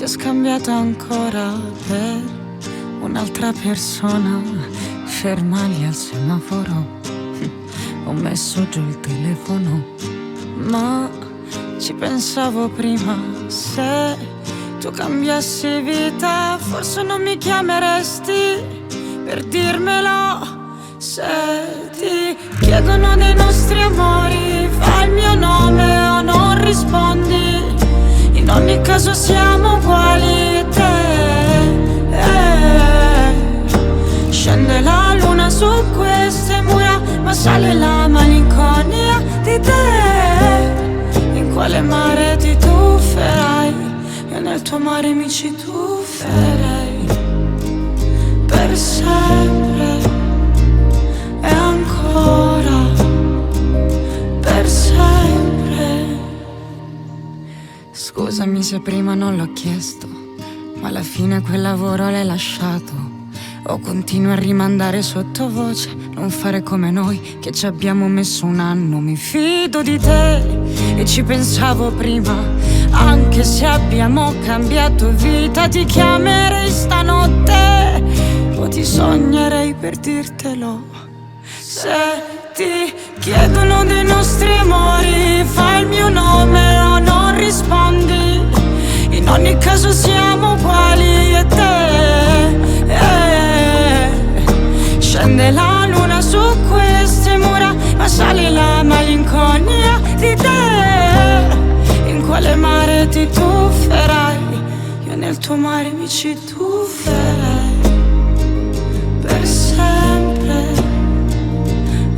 ho scambiato ancora per un'altra persona. Ferma lì al semaforo, ho messo giù il telefono, ma ci pensavo prima. Se tu cambiassi vita, forse non mi chiameresti per dirmelo. Se ti chiedono dei nostri amori, fai il mio nome o non rispondi. In ogni caso siamo uguali, scende la luna su queste mura, ma sale la malinconia di te. In quale mare ti tufferai? Io nel tuo mare mi ci tufferei. Per sempre e ancora per sempre. Scusami se prima non l'ho chiesto, ma alla fine quel lavoro l'hai lasciato. O continui a rimandare sottovoce, non fare come noi che ci abbiamo messo un anno. Mi fido di te e ci pensavo prima, anche se abbiamo cambiato vita. Ti chiamerei stanotte o ti sognerei per dirtelo. Se ti chiedono dei nostri amori, fai il mio nome o non rispondi. In ogni caso siamo uguali, e te. Scende la luna su queste mura, ma sale la malinconia di te. In quale mare ti tufferai? Io nel tuo mare mi ci tufferei. Per sempre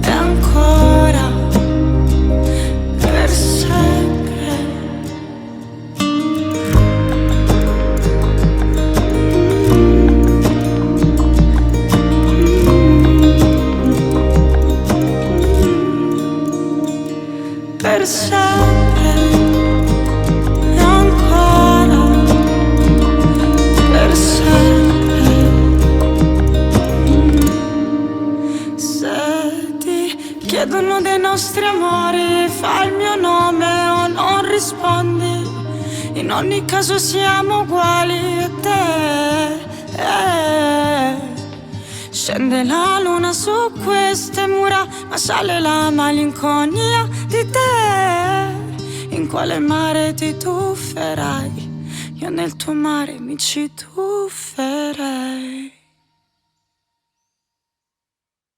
e ancora per sempre. Per sempre e ancora per sempre. Se ti chiedono dei nostri amori, fai il mio nome o non rispondi. In ogni caso siamo uguali, e te. Scende la luna su queste mura, ma sale la malinconia di te. In quale mare ti tufferai? Io nel tuo mare mi ci tufferei.